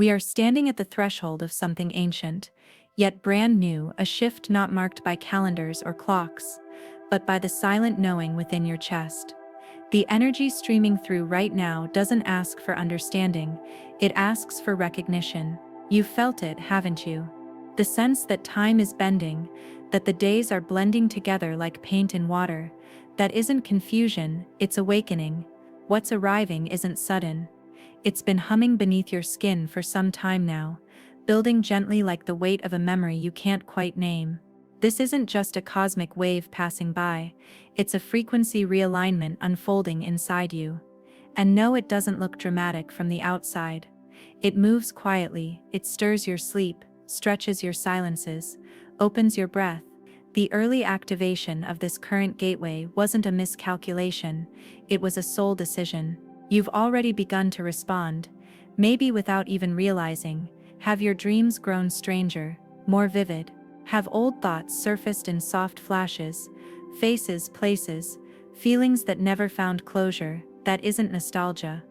We are standing at the threshold of something ancient, yet brand new, a shift not marked by calendars or clocks, but by the silent knowing within your chest. The energy streaming through right now doesn't ask for understanding, it asks for recognition. You've felt it, haven't you? The sense that time is bending, that the days are blending together like paint in water. That isn't confusion, it's awakening. What's arriving isn't sudden. It's been humming beneath your skin for some time now, building gently like the weight of a memory you can't quite name. This isn't just a cosmic wave passing by, it's a frequency realignment unfolding inside you. And no, it doesn't look dramatic from the outside. It moves quietly, it stirs your sleep, stretches your silences, opens your breath. The early activation of this current gateway wasn't a miscalculation, it was a soul decision. You've already begun to respond, maybe without even realizing. Have your dreams grown stranger, more vivid? Have old thoughts surfaced in soft flashes, faces, places, feelings that never found closure? That isn't nostalgia.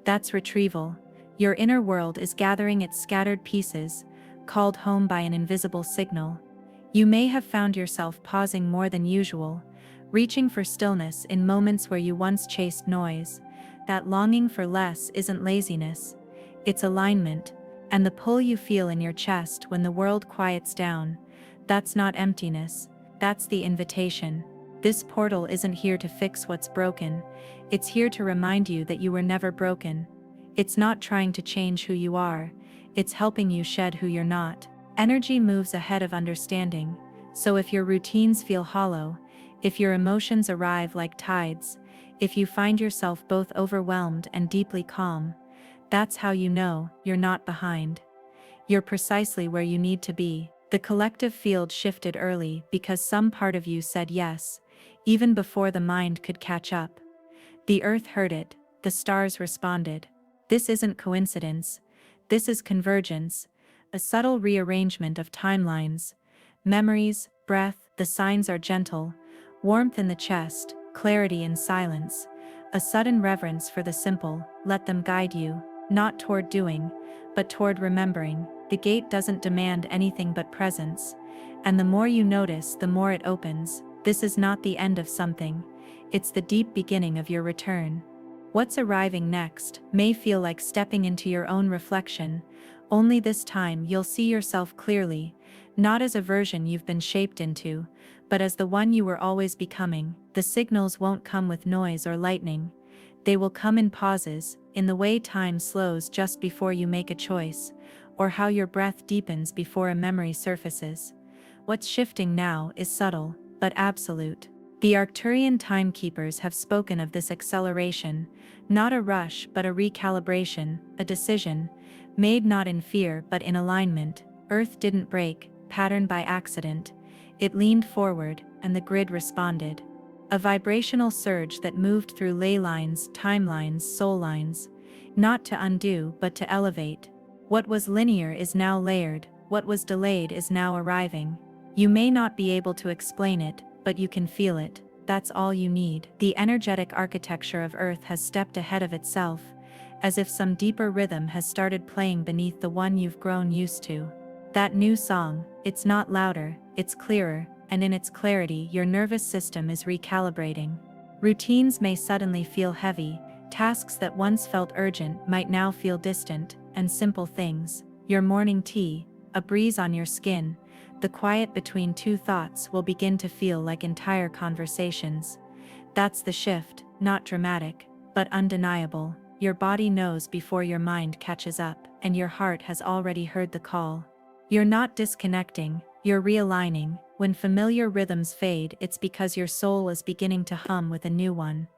That's retrieval. Your inner world is gathering its scattered pieces, called home by an invisible signal. You may have found yourself pausing more than usual, reaching for stillness in moments where you once chased noise. That longing for less isn't laziness, it's alignment, and the pull you feel in your chest when the world quiets down, that's not emptiness, that's the invitation. This portal isn't here to fix what's broken, it's here to remind you that you were never broken. It's not trying to change who you are, it's helping you shed who you're not. Energy moves ahead of understanding, so if your routines feel hollow, if your emotions arrive like tides, if you find yourself both overwhelmed and deeply calm, that's how you know you're not behind. You're precisely where you need to be. The collective field shifted early because some part of you said yes, even before the mind could catch up. The earth heard it, the stars responded. This isn't coincidence, this is convergence, a subtle rearrangement of timelines, memories, breath. The signs are gentle, warmth in the chest, clarity in silence, a sudden reverence for the simple. Let them guide you, not toward doing, but toward remembering. The gate doesn't demand anything but presence, and the more you notice, the more it opens. This is not the end of something, it's the deep beginning of your return. What's arriving next may feel like stepping into your own reflection, only this time you'll see yourself clearly, not as a version you've been shaped into, but as the one you were always becoming. The signals won't come with noise or lightning. They will come in pauses, in the way time slows just before you make a choice, or how your breath deepens before a memory surfaces. What's shifting now is subtle, but absolute. The Arcturian timekeepers have spoken of this acceleration, not a rush but a recalibration, a decision, made not in fear but in alignment. Earth didn't break, pattern by accident. It leaned forward, and the grid responded. A vibrational surge that moved through ley lines, timelines, soul lines, not to undo but to elevate. What was linear is now layered, what was delayed is now arriving. You may not be able to explain it, but you can feel it. That's all you need. The energetic architecture of Earth has stepped ahead of itself, as if some deeper rhythm has started playing beneath the one you've grown used to. That new song, it's not louder, it's clearer, and in its clarity your nervous system is recalibrating. Routines may suddenly feel heavy, tasks that once felt urgent might now feel distant, and simple things, your morning tea, a breeze on your skin, the quiet between two thoughts will begin to feel like entire conversations. That's the shift, not dramatic, but undeniable. Your body knows before your mind catches up, and your heart has already heard the call. You're not disconnecting, you're realigning. When familiar rhythms fade, it's because your soul is beginning to hum with a new one.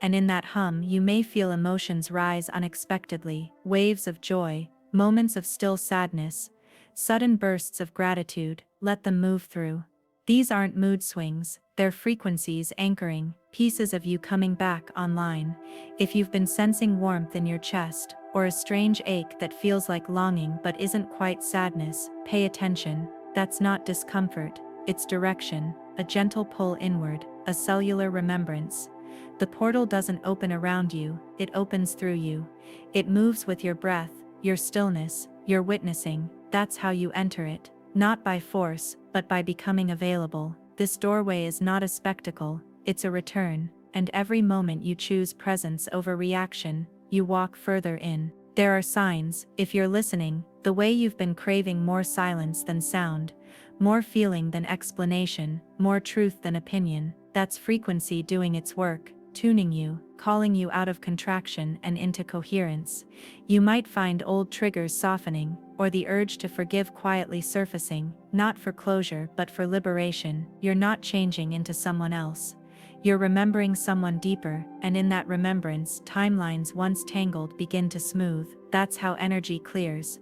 And in that hum you may feel emotions rise unexpectedly, waves of joy, moments of still sadness, sudden bursts of gratitude. Let them move through. These aren't mood swings, they're frequencies anchoring, pieces of you coming back online. If you've been sensing warmth in your chest, or a strange ache that feels like longing but isn't quite sadness, pay attention. That's not discomfort, it's direction, a gentle pull inward, a cellular remembrance. The portal doesn't open around you, it opens through you. It moves with your breath, your stillness, your witnessing. That's how you enter it. Not by force, but by becoming available. This doorway is not a spectacle, it's a return, and every moment you choose presence over reaction, you walk further in. There are signs, if you're listening, the way you've been craving more silence than sound, more feeling than explanation, more truth than opinion. That's frequency doing its work, tuning you, calling you out of contraction and into coherence. You might find old triggers softening, or the urge to forgive quietly surfacing, not for closure but for liberation. You're not changing into someone else. You're remembering someone deeper, and in that remembrance, timelines once tangled begin to smooth. That's how energy clears.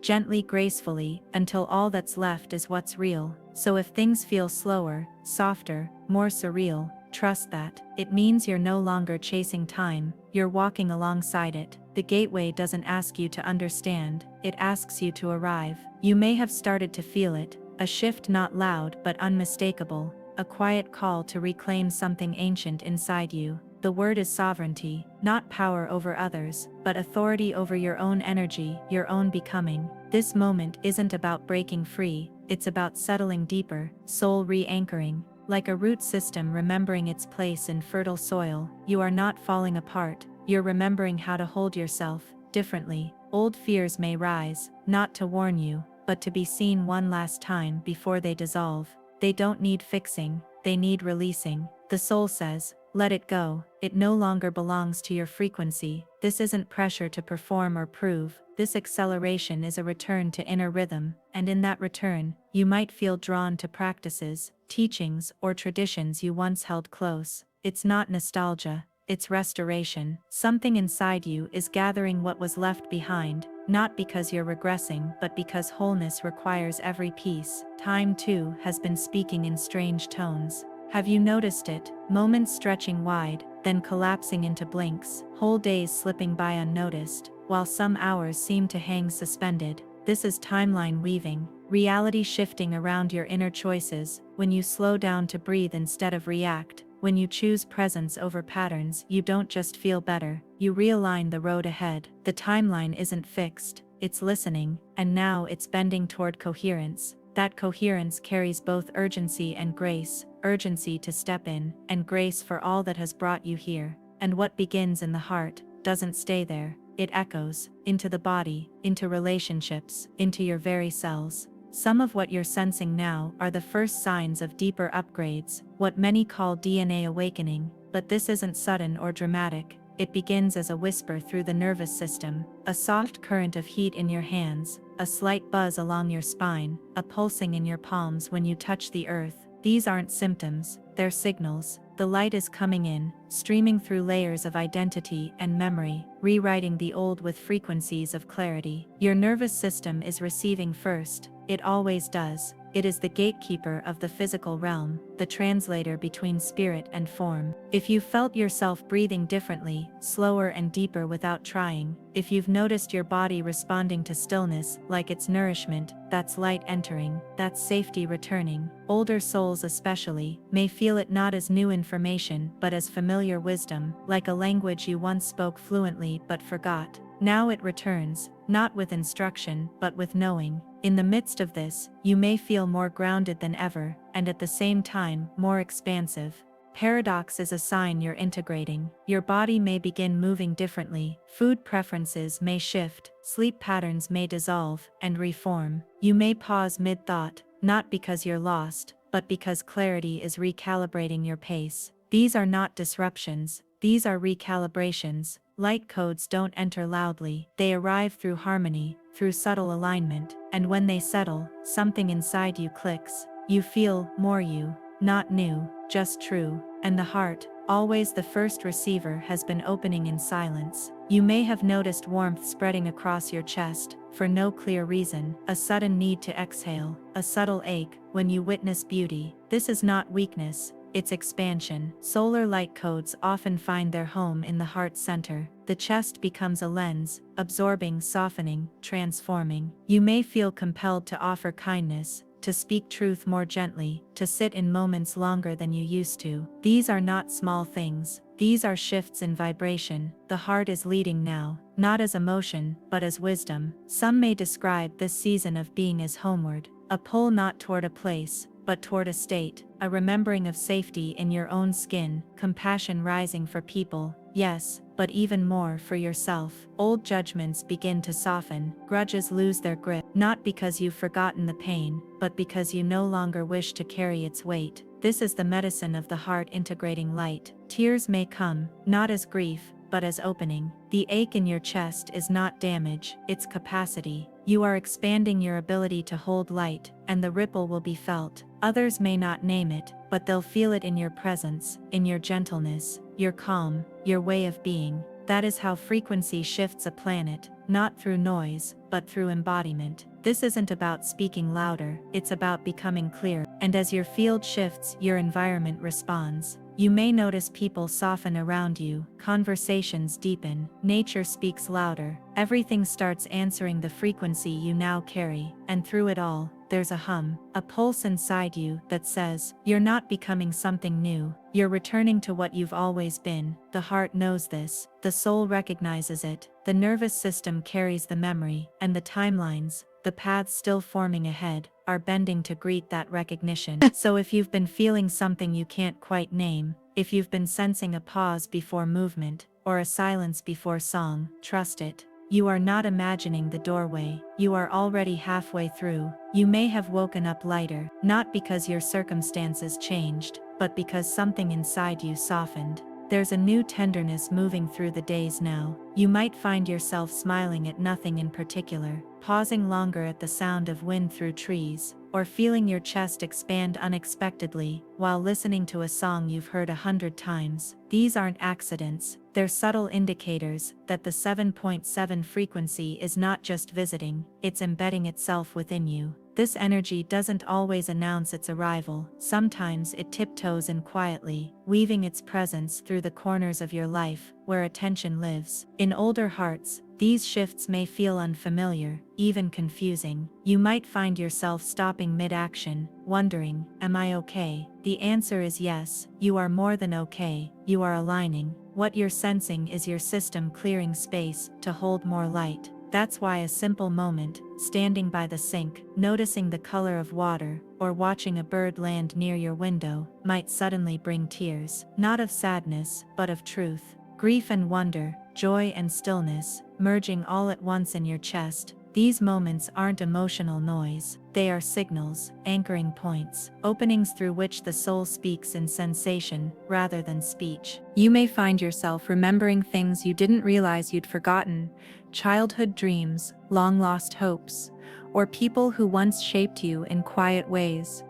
Gently, gracefully, until all that's left is what's real. So if things feel slower, softer, more surreal, trust that. It means you're no longer chasing time, you're walking alongside it. The gateway doesn't ask you to understand, it asks you to arrive. You may have started to feel it, a shift not loud but unmistakable, a quiet call to reclaim something ancient inside you. The word is sovereignty, not power over others, but authority over your own energy, your own becoming. This moment isn't about breaking free, it's about settling deeper, soul re-anchoring. Like a root system remembering its place in fertile soil, you are not falling apart, you're remembering how to hold yourself differently. Old fears may rise, not to warn you, but to be seen one last time before they dissolve. They don't need fixing, they need releasing. The soul says, let it go, it no longer belongs to your frequency. This isn't pressure to perform or prove, this acceleration is a return to inner rhythm, and in that return, you might feel drawn to practices, teachings, or traditions you once held close. It's not nostalgia, it's restoration. Something inside you is gathering what was left behind, not because you're regressing but because wholeness requires every piece. Time too has been speaking in strange tones. Have you noticed it? Moments stretching wide, then collapsing into blinks, whole days slipping by unnoticed, while some hours seem to hang suspended. This is timeline weaving, reality shifting around your inner choices. When you slow down to breathe instead of react, when you choose presence over patterns, you don't just feel better, you realign the road ahead. The timeline isn't fixed, it's listening, and now it's bending toward coherence. That coherence carries both urgency and grace, urgency to step in, and grace for all that has brought you here. And what begins in the heart doesn't stay there, it echoes into the body, into relationships, into your very cells. Some of what you're sensing now are the first signs of deeper upgrades, what many call DNA awakening, but this isn't sudden or dramatic. It begins as a whisper through the nervous system, a soft current of heat in your hands, a slight buzz along your spine, a pulsing in your palms when you touch the earth. These aren't symptoms, they're signals. The light is coming in, streaming through layers of identity and memory, rewriting the old with frequencies of clarity. Your nervous system is receiving first, it always does. It is the gatekeeper of the physical realm, the translator between spirit and form. If you felt yourself breathing differently, slower and deeper without trying, if you've noticed your body responding to stillness like it's nourishment, that's light entering, that's safety returning. Older souls especially may feel it not as new information but as familiar wisdom, like a language you once spoke fluently but forgot. Now it returns, not with instruction but with knowing. In the midst of this, you may feel more grounded than ever, and at the same time, more expansive. Paradox is a sign you're integrating. Your body may begin moving differently, food preferences may shift, sleep patterns may dissolve and reform. You may pause mid-thought, not because you're lost, but because clarity is recalibrating your pace. These are not disruptions, these are recalibrations. Light codes don't enter loudly, they arrive through harmony, through subtle alignment, and when they settle, something inside you clicks. You feel more you, not new, just true, and the heart, always the first receiver, has been opening in silence. You may have noticed warmth spreading across your chest, for no clear reason, a sudden need to exhale, a subtle ache, when you witness beauty. This is not weakness, it's expansion. Solar light codes often find their home in the heart center. The chest becomes a lens, absorbing, softening, transforming. You may feel compelled to offer kindness, to speak truth more gently, to sit in moments longer than you used to. These are not small things. These are shifts in vibration. The heart is leading now, not as emotion, but as wisdom. Some may describe this season of being as homeward, a pull not toward a place, but toward a state, a remembering of safety in your own skin, compassion rising for people, yes, but even more for yourself. Old judgments begin to soften, grudges lose their grip, not because you've forgotten the pain, but because you no longer wish to carry its weight. This is the medicine of the heart integrating light. Tears may come, not as grief, but as opening. The ache in your chest is not damage, it's capacity. You are expanding your ability to hold light, and the ripple will be felt. Others may not name it, but they'll feel it in your presence, in your gentleness, your calm, your way of being. That is how frequency shifts a planet, not through noise, but through embodiment. This isn't about speaking louder, it's about becoming clear. And as your field shifts, your environment responds. You may notice people soften around you, conversations deepen, nature speaks louder, everything starts answering the frequency you now carry, and through it all, there's a hum, a pulse inside you that says, you're not becoming something new, you're returning to what you've always been. The heart knows this, the soul recognizes it, the nervous system carries the memory, and the timelines, the paths still forming ahead, are bending to greet that recognition. So if you've been feeling something you can't quite name, if you've been sensing a pause before movement, or a silence before song, trust it. You are not imagining the doorway, you are already halfway through. You may have woken up lighter, not because your circumstances changed, but because something inside you softened. There's a new tenderness moving through the days now. You might find yourself smiling at nothing in particular, pausing longer at the sound of wind through trees, or feeling your chest expand unexpectedly while listening to a song you've heard 100 times. These aren't accidents, they're subtle indicators that the 7.7 frequency is not just visiting, it's embedding itself within you. This energy doesn't always announce its arrival. Sometimes it tiptoes in quietly, weaving its presence through the corners of your life, where attention lives. In older hearts, these shifts may feel unfamiliar, even confusing. You might find yourself stopping mid-action, wondering, am I okay? The answer is yes, you are more than okay, you are aligning. What you're sensing is your system clearing space to hold more light. That's why a simple moment, standing by the sink, noticing the color of water, or watching a bird land near your window, might suddenly bring tears, not of sadness, but of truth. Grief and wonder, joy and stillness, merging all at once in your chest. These moments aren't emotional noise, they are signals, anchoring points, openings through which the soul speaks in sensation, rather than speech. You may find yourself remembering things you didn't realize you'd forgotten, childhood dreams, long-lost hopes, or people who once shaped you in quiet ways.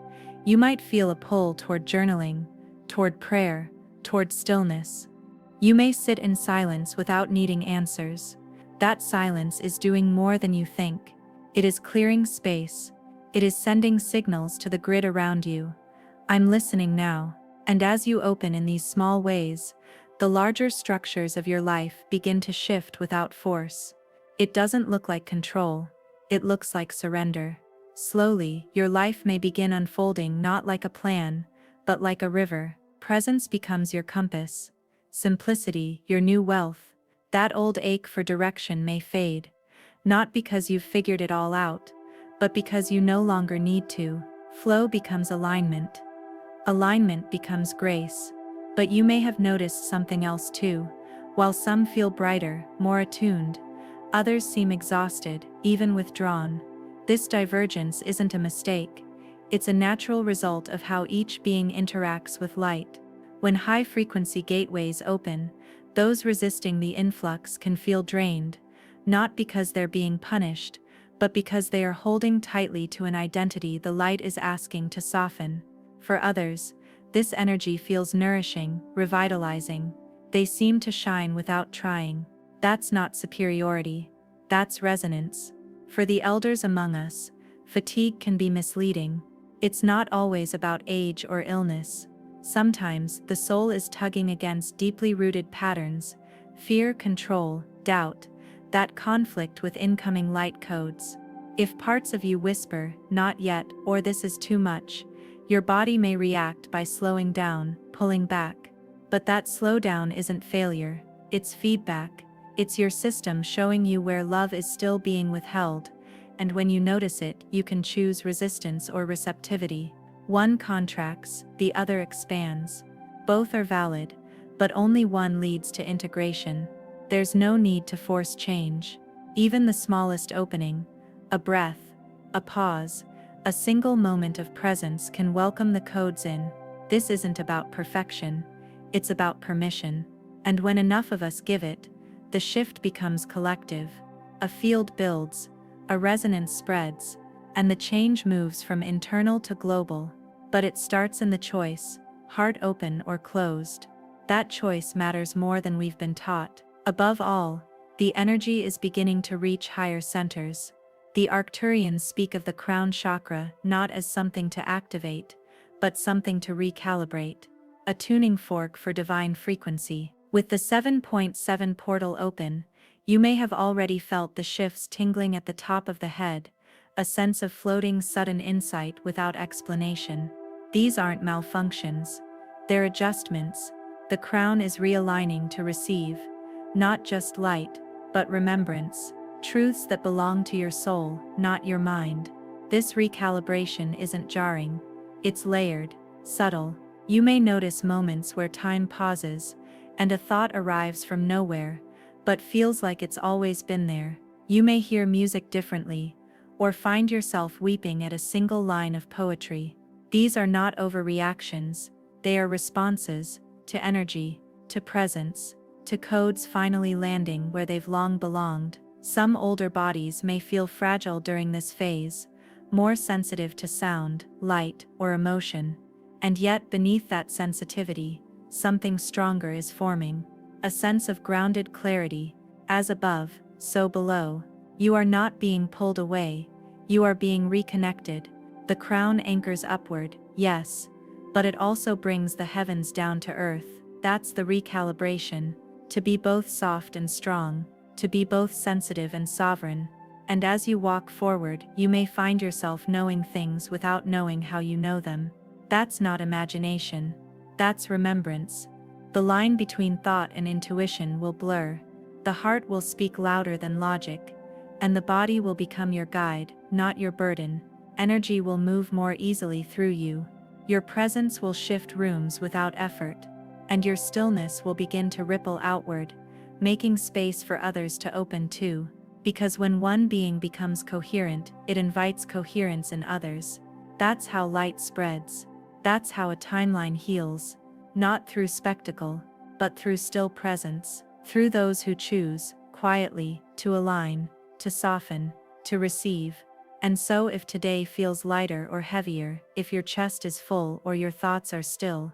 You might feel a pull toward journaling, toward prayer, toward stillness. You may sit in silence without needing answers. That silence is doing more than you think. It is clearing space. It is sending signals to the grid around you. I'm listening now. And as you open in these small ways, the larger structures of your life begin to shift without force. It doesn't look like control. It looks like surrender. Slowly, your life may begin unfolding not like a plan, but like a river. Presence becomes your compass. Simplicity, your new wealth. That old ache for direction may fade, not because you've figured it all out, but because you no longer need to. Flow becomes alignment. Alignment becomes grace. But you may have noticed something else too. While some feel brighter, more attuned, others seem exhausted, even withdrawn. This divergence isn't a mistake. It's a natural result of how each being interacts with light. When high-frequency gateways open, those resisting the influx can feel drained, not because they're being punished, but because they are holding tightly to an identity the light is asking to soften. For others, this energy feels nourishing, revitalizing. They seem to shine without trying. That's not superiority. That's resonance. For the elders among us, fatigue can be misleading. It's not always about age or illness. Sometimes the soul is tugging against deeply rooted patterns, fear, control, doubt, that conflict with incoming light codes. If parts of you whisper, "Not yet," or "This is too much," your body may react by slowing down, pulling back. But that slowdown isn't failure, it's feedback. It's your system showing you where love is still being withheld, and when you notice it, you can choose resistance or receptivity. One contracts, the other expands. Both are valid, but only one leads to integration. There's no need to force change. Even the smallest opening, a breath, a pause, a single moment of presence can welcome the codes in. This isn't about perfection, it's about permission. And when enough of us give it, the shift becomes collective. A field builds, a resonance spreads, and the change moves from internal to global. But it starts in the choice, heart open or closed. That choice matters more than we've been taught. Above all, the energy is beginning to reach higher centers. The Arcturians speak of the crown chakra not as something to activate, but something to recalibrate. A tuning fork for divine frequency. With the 7.7 portal open, you may have already felt the shifts tingling at the top of the head, a sense of floating sudden insight without explanation. These aren't malfunctions, they're adjustments. The crown is realigning to receive, not just light, but remembrance, truths that belong to your soul, not your mind. This recalibration isn't jarring, it's layered, subtle. You may notice moments where time pauses, and a thought arrives from nowhere, but feels like it's always been there. You may hear music differently, or find yourself weeping at a single line of poetry. These are not overreactions, they are responses to energy, to presence, to codes finally landing where they've long belonged. Some older bodies may feel fragile during this phase, more sensitive to sound, light, or emotion. And yet beneath that sensitivity, something stronger is forming. A sense of grounded clarity, as above, so below. You are not being pulled away, you are being reconnected. The crown anchors upward, yes, but it also brings the heavens down to earth. That's the recalibration, to be both soft and strong, to be both sensitive and sovereign. And as you walk forward, you may find yourself knowing things without knowing how you know them. That's not imagination, that's remembrance. The line between thought and intuition will blur, the heart will speak louder than logic, and the body will become your guide, not your burden. Energy will move more easily through you. Your presence will shift rooms without effort, and your stillness will begin to ripple outward, making space for others to open too. Because when one being becomes coherent, it invites coherence in others. That's how light spreads. That's how a timeline heals. Not through spectacle, but through still presence, through those who choose, quietly, to align, to soften, to receive. And so if today feels lighter or heavier, if your chest is full or your thoughts are still,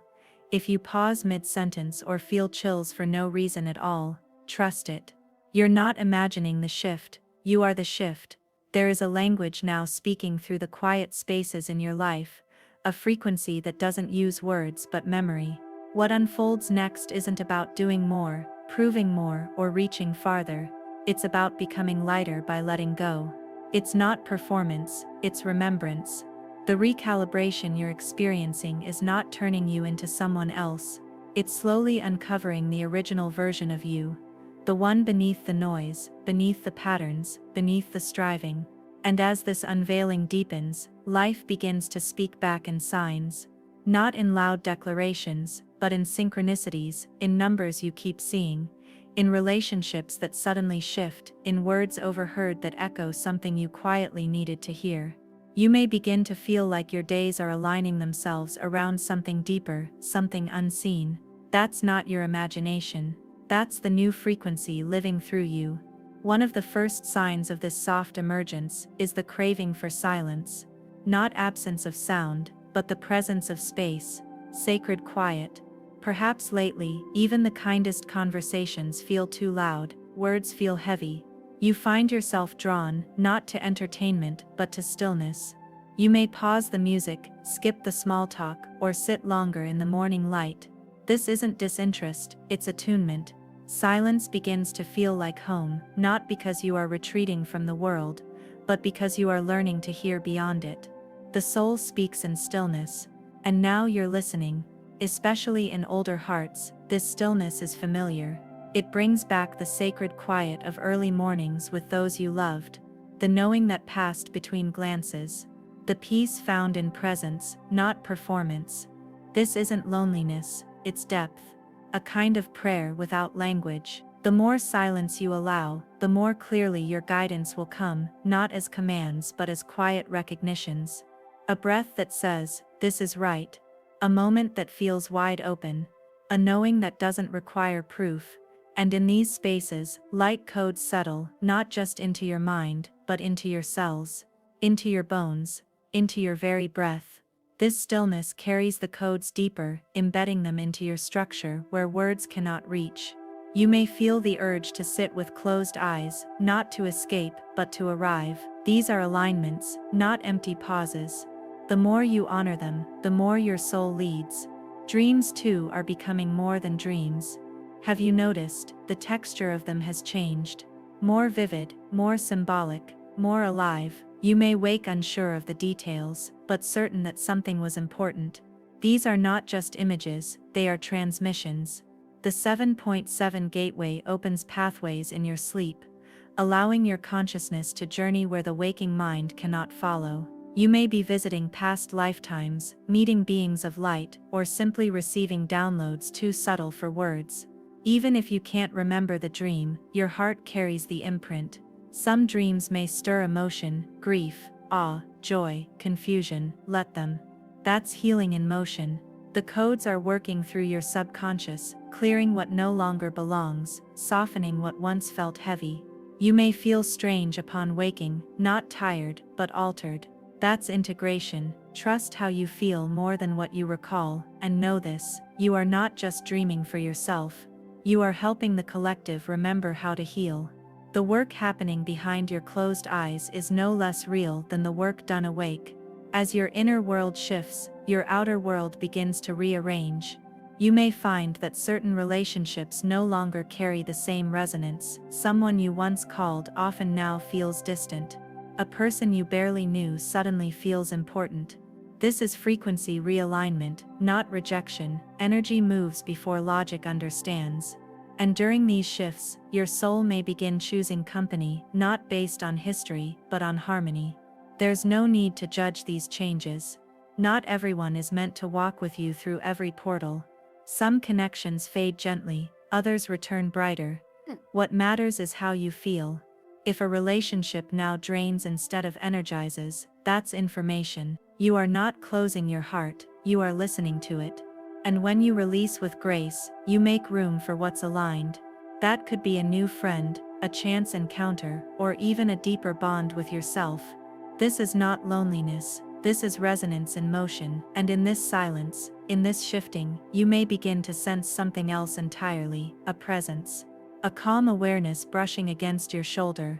if you pause mid-sentence or feel chills for no reason at all, trust it. You're not imagining the shift, you are the shift. There is a language now speaking through the quiet spaces in your life, a frequency that doesn't use words but memory. What unfolds next isn't about doing more, proving more, or reaching farther. It's about becoming lighter by letting go. It's not performance, it's remembrance. The recalibration you're experiencing is not turning you into someone else. It's slowly uncovering the original version of you. The one beneath the noise, beneath the patterns, beneath the striving. And as this unveiling deepens, life begins to speak back in signs. Not in loud declarations, but in synchronicities, in numbers you keep seeing, in relationships that suddenly shift, in words overheard that echo something you quietly needed to hear. You may begin to feel like your days are aligning themselves around something deeper, something unseen. That's not your imagination. That's the new frequency living through you. One of the first signs of this soft emergence is the craving for silence. Not absence of sound, but the presence of space, sacred quiet. Perhaps lately, even the kindest conversations feel too loud, words feel heavy. You find yourself drawn, not to entertainment, but to stillness. You may pause the music, skip the small talk, or sit longer in the morning light. This isn't disinterest, it's attunement. Silence begins to feel like home, not because you are retreating from the world, but because you are learning to hear beyond it. The soul speaks in stillness, and now you're listening. Especially in older hearts, this stillness is familiar. It brings back the sacred quiet of early mornings with those you loved, the knowing that passed between glances, the peace found in presence, not performance. This isn't loneliness, it's depth, a kind of prayer without language. The more silence you allow, the more clearly your guidance will come, not as commands but as quiet recognitions. A breath that says, "This is right." A moment that feels wide open. A knowing that doesn't require proof. And in these spaces, light codes settle, not just into your mind, but into your cells, into your bones, into your very breath. This stillness carries the codes deeper, embedding them into your structure where words cannot reach. You may feel the urge to sit with closed eyes, not to escape, but to arrive. These are alignments, not empty pauses. The more you honor them, the more your soul leads. Dreams too are becoming more than dreams. Have you noticed, the texture of them has changed? More vivid, more symbolic, more alive. You may wake unsure of the details, but certain that something was important. These are not just images, they are transmissions. The 7.7 gateway opens pathways in your sleep, allowing your consciousness to journey where the waking mind cannot follow. You may be visiting past lifetimes, meeting beings of light, or simply receiving downloads too subtle for words. Even if you can't remember the dream, your heart carries the imprint. Some dreams may stir emotion, grief, awe, joy, confusion. Let them. That's healing in motion. The codes are working through your subconscious, clearing what no longer belongs, softening what once felt heavy. You may feel strange upon waking, not tired, but altered. That's integration. Trust how you feel more than what you recall, and know this: you are not just dreaming for yourself. You are helping the collective remember how to heal. The work happening behind your closed eyes is no less real than the work done awake. As your inner world shifts, your outer world begins to rearrange. You may find that certain relationships no longer carry the same resonance. Someone you once called often now feels distant. A person you barely knew suddenly feels important. This is frequency realignment, not rejection. Energy moves before logic understands. And during these shifts, your soul may begin choosing company, not based on history, but on harmony. There's no need to judge these changes. Not everyone is meant to walk with you through every portal. Some connections fade gently, others return brighter. What matters is how you feel. If a relationship now drains instead of energizes, that's information. You are not closing your heart, you are listening to it. And when you release with grace, you make room for what's aligned. That could be a new friend, a chance encounter, or even a deeper bond with yourself. This is not loneliness, this is resonance in motion, and in this silence, in this shifting, you may begin to sense something else entirely, a presence. A calm awareness brushing against your shoulder,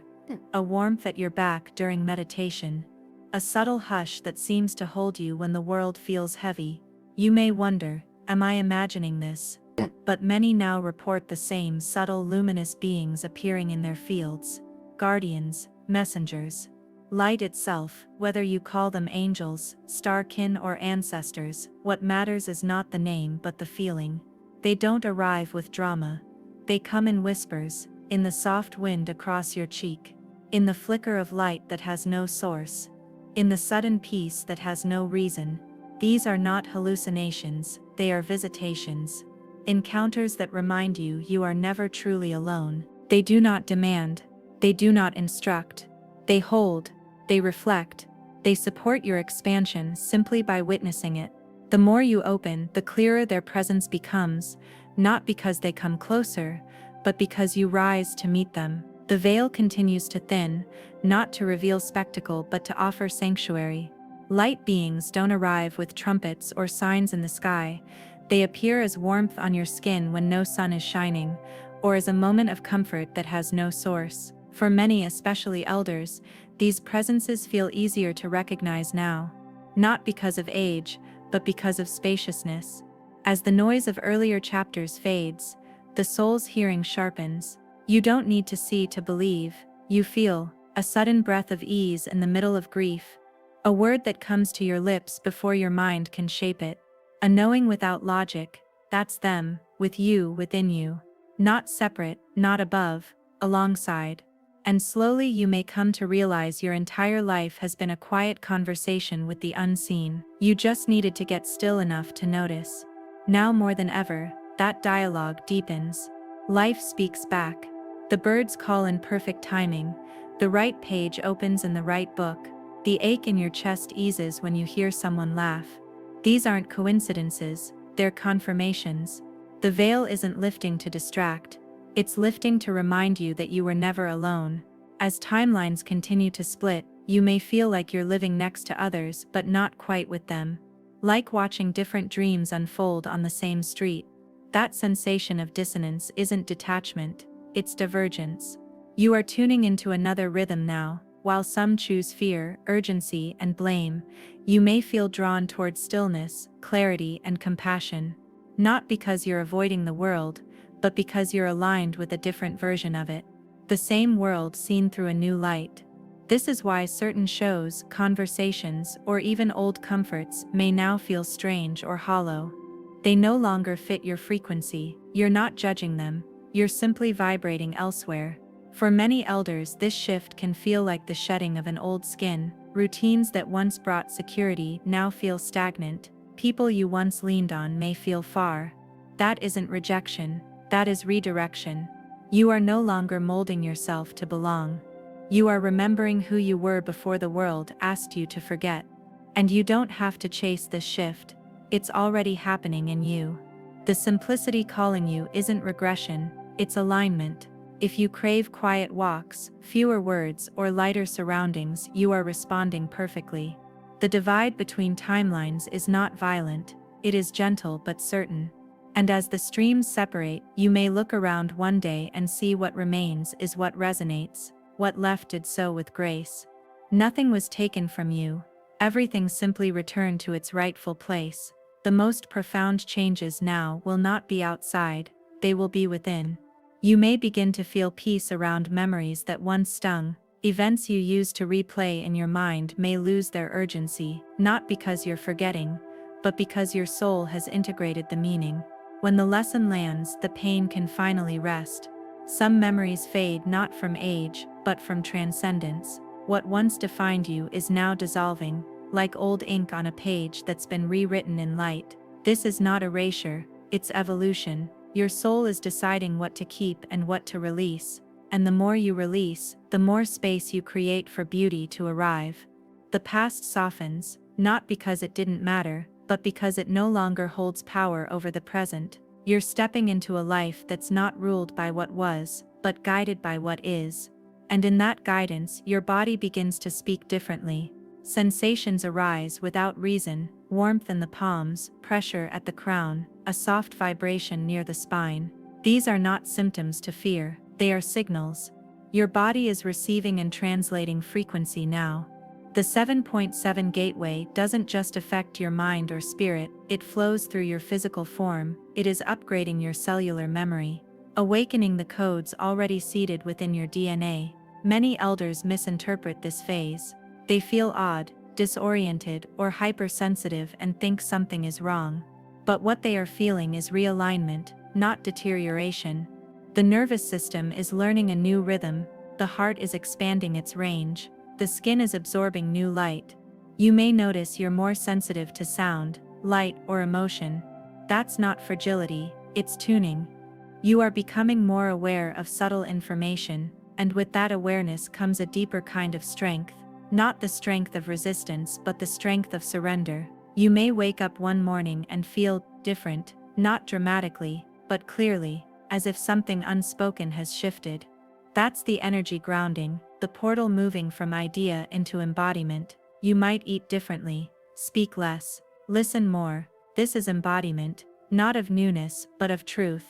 a warmth at your back during meditation, a subtle hush that seems to hold you when the world feels heavy. You may wonder, am I imagining this? But many now report the same subtle luminous beings appearing in their fields, guardians, messengers. Light itself, whether you call them angels, star-kin or ancestors, what matters is not the name but the feeling. They don't arrive with drama. They come in whispers, in the soft wind across your cheek, in the flicker of light that has no source, in the sudden peace that has no reason. These are not hallucinations, they are visitations. Encounters that remind you you are never truly alone. They do not demand, they do not instruct, they hold, they reflect, they support your expansion simply by witnessing it. The more you open, the clearer their presence becomes, not because they come closer, but because you rise to meet them. The veil continues to thin, not to reveal spectacle but to offer sanctuary. Light beings don't arrive with trumpets or signs in the sky. They appear as warmth on your skin when no sun is shining, or as a moment of comfort that has no source. For many, especially elders, these presences feel easier to recognize now. Not because of age, but because of spaciousness. As the noise of earlier chapters fades, the soul's hearing sharpens. You don't need to see to believe, you feel. a sudden breath of ease in the middle of grief, a word that comes to your lips before your mind can shape it, a knowing without logic. That's them, with you within you. Not separate, not above, alongside. And slowly you may come to realize your entire life has been a quiet conversation with the unseen. You just needed to get still enough to notice. Now more than ever, that dialogue deepens. Life speaks back. The birds call in perfect timing. The right page opens in the right book. The ache in your chest eases when you hear someone laugh. These aren't coincidences, they're confirmations. The veil isn't lifting to distract. It's lifting to remind you that you were never alone. As timelines continue to split, you may feel like you're living next to others but not quite with them. Like watching different dreams unfold on the same street. That sensation of dissonance isn't detachment, it's divergence. You are tuning into another rhythm now. While some choose fear, urgency, and blame, you may feel drawn toward stillness, clarity, and compassion. Not because you're avoiding the world, but because you're aligned with a different version of it. The same world seen through a new light. This is why certain shows, conversations, or even old comforts may now feel strange or hollow. They no longer fit your frequency. You're not judging them, you're simply vibrating elsewhere. For many elders, this shift can feel like the shedding of an old skin. Routines that once brought security now feel stagnant. People you once leaned on may feel far. That isn't rejection. That is redirection. You are no longer molding yourself to belong. You are remembering who you were before the world asked you to forget. And you don't have to chase this shift. It's already happening in you. The simplicity calling you isn't regression, it's alignment. If you crave quiet walks, fewer words, or lighter surroundings, you are responding perfectly. The divide between timelines is not violent, it is gentle but certain. And as the streams separate, you may look around one day and see what remains is what resonates, what left did so with grace. Nothing was taken from you, everything simply returned to its rightful place. The most profound changes now will not be outside, they will be within. You may begin to feel peace around memories that once stung. Events you used to replay in your mind may lose their urgency, not because you're forgetting, but because your soul has integrated the meaning. When the lesson lands, the pain can finally rest. Some memories fade not from age, but from transcendence. What once defined you is now dissolving, like old ink on a page that's been rewritten in light. This is not erasure, it's evolution. Your soul is deciding what to keep and what to release. And the more you release, the more space you create for beauty to arrive. The past softens, not because it didn't matter, but because it no longer holds power over the present. You're stepping into a life that's not ruled by what was, but guided by what is. And in that guidance, your body begins to speak differently. Sensations arise without reason, warmth in the palms, pressure at the crown, a soft vibration near the spine. These are not symptoms to fear, they are signals. Your body is receiving and translating frequency now. The 7.7 gateway doesn't just affect your mind or spirit, it flows through your physical form, it is upgrading your cellular memory, awakening the codes already seated within your DNA. Many elders misinterpret this phase. They feel odd, disoriented, or hypersensitive and think something is wrong. But what they are feeling is realignment, not deterioration. The nervous system is learning a new rhythm, the heart is expanding its range. The skin is absorbing new light. You may notice you're more sensitive to sound, light, or emotion. That's not fragility, it's tuning. You are becoming more aware of subtle information, and with that awareness comes a deeper kind of strength. Not the strength of resistance, but the strength of surrender. You may wake up one morning and feel different, not dramatically, but clearly, as if something unspoken has shifted. That's the energy grounding, the portal moving from idea into embodiment. You might eat differently, speak less, listen more. This is embodiment, not of newness, but of truth.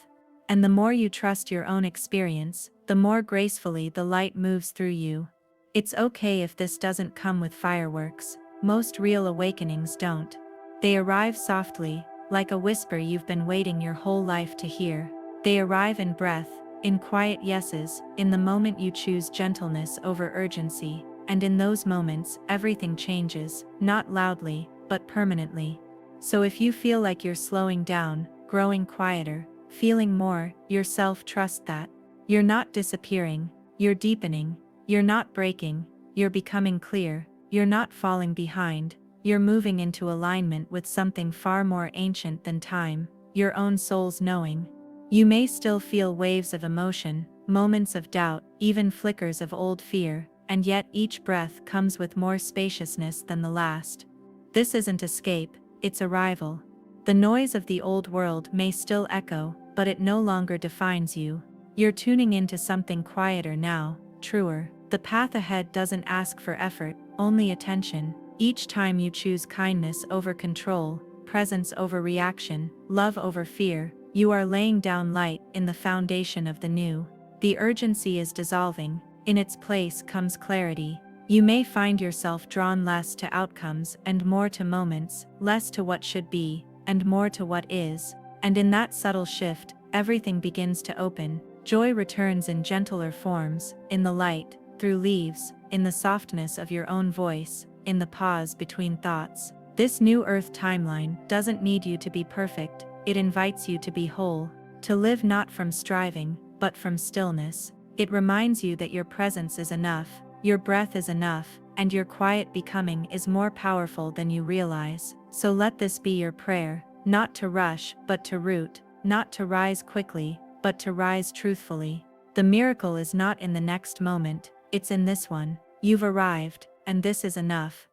And the more you trust your own experience, the more gracefully the light moves through you. It's okay if this doesn't come with fireworks. Most real awakenings don't. They arrive softly, like a whisper you've been waiting your whole life to hear. They arrive in breath, in quiet yeses, in the moment you choose gentleness over urgency, and in those moments, everything changes, not loudly, but permanently. So if you feel like you're slowing down, growing quieter, feeling more yourself, trust that. You're not disappearing, you're deepening, you're not breaking, you're becoming clear, you're not falling behind, you're moving into alignment with something far more ancient than time, your own soul's knowing. You may still feel waves of emotion, moments of doubt, even flickers of old fear, and yet each breath comes with more spaciousness than the last. This isn't escape, it's arrival. The noise of the old world may still echo, but it no longer defines you. You're tuning into something quieter now, truer. The path ahead doesn't ask for effort, only attention. Each time you choose kindness over control, presence over reaction, love over fear, you are laying down light in the foundation of the new. The urgency is dissolving, in its place comes clarity. You may find yourself drawn less to outcomes and more to moments, less to what should be, and more to what is. And in that subtle shift, everything begins to open. Joy returns in gentler forms, in the light, through leaves, in the softness of your own voice, in the pause between thoughts. This new earth timeline doesn't need you to be perfect, it invites you to be whole, to live not from striving, but from stillness. It reminds you that your presence is enough, your breath is enough, and your quiet becoming is more powerful than you realize. So let this be your prayer, not to rush, but to root, not to rise quickly, but to rise truthfully. The miracle is not in the next moment, it's in this one. You've arrived, and this is enough.